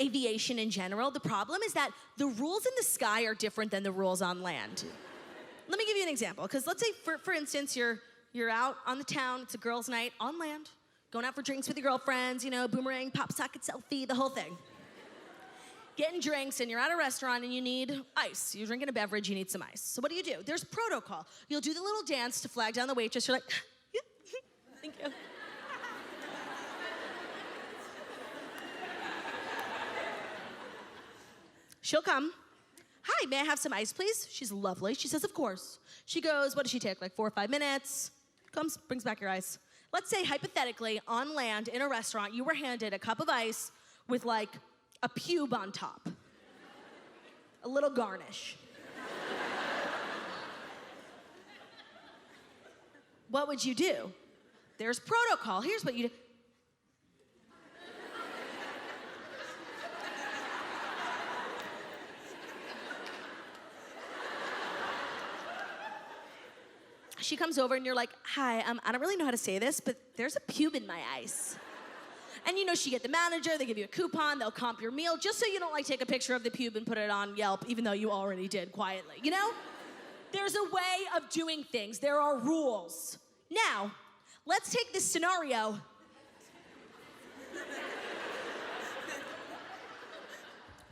aviation in general. The problem is that the rules in the sky are different than the rules on land. Let me give you an example, because let's say, for instance, you're out on the town, it's a girls' night on land, going out for drinks with your girlfriends, you know, boomerang, pop socket selfie, the whole thing. Getting drinks, and you're at a restaurant and you need ice. You're drinking a beverage, you need some ice. So what do? There's protocol. You'll do the little dance to flag down the waitress. You're like, thank you. She'll come. Hi, may I have some ice, please? She's lovely. She says, of course. She goes, what does she take, like 4 or 5 minutes? Comes, brings back your ice. Let's say, hypothetically, on land, in a restaurant, you were handed a cup of ice with, like, a pube on top. A little garnish. What would you do? There's protocol. Here's what you do. She comes over and you're like, hi, I don't really know how to say this, but there's a pube in my ice. And you know, she get the manager, they give you a coupon, they'll comp your meal, just so you don't like take a picture of the pube and put it on Yelp, even though you already did quietly, you know? There's a way of doing things. There are rules. Now, let's take this scenario.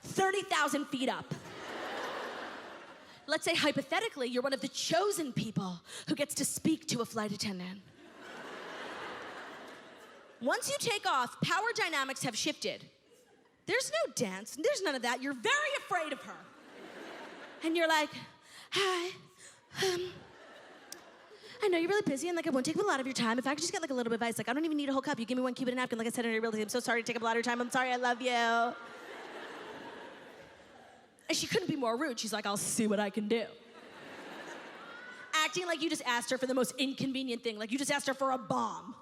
30,000 feet up. Let's say, hypothetically, you're one of the chosen people who gets to speak to a flight attendant. Once you take off, power dynamics have shifted. There's no dance, there's none of that. You're very afraid of her. And you're like, hi, I know you're really busy and like I won't take up a lot of your time. If I could just get like a little bit of ice, like I don't even need a whole cup. You give me one cube and a napkin, like I said in your realty. I'm so sorry to take up a lot of your time. I'm sorry, I love you. And she couldn't be more rude. She's like, I'll see what I can do. Acting like you just asked her for the most inconvenient thing, like you just asked her for a bomb.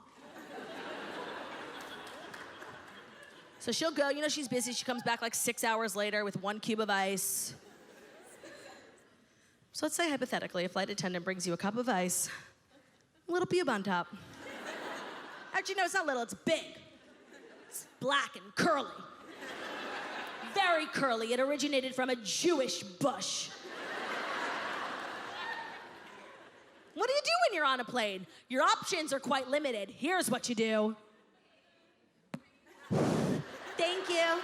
So she'll go, you know, she's busy. She comes back like 6 hours later with 1 cube of ice. So let's say, hypothetically, a flight attendant brings you a cup of ice, a little pube on top. Actually, no, it's not little, it's big. It's black and curly. Very curly. It originated from a Jewish bush. What do you do when you're on a plane? Your options are quite limited. Here's what you do. Thank you.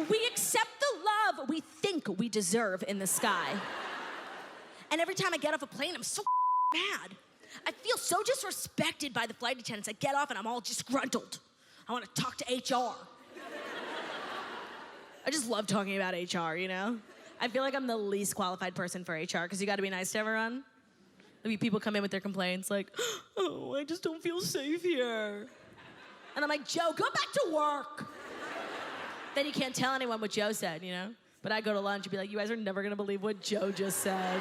We accept the love we think we deserve in the sky. And every time I get off a plane, I'm so mad. I feel so disrespected by the flight attendants. I get off and I'm all disgruntled. I want to talk to HR. I just love talking about HR, you know? I feel like I'm the least qualified person for HR because you got to be nice to everyone. Maybe people come in with their complaints like, oh, I just don't feel safe here. And I'm like, Joe, go back to work. Then you can't tell anyone what Joe said, you know? But I go to lunch and be like, you guys are never gonna believe what Joe just said.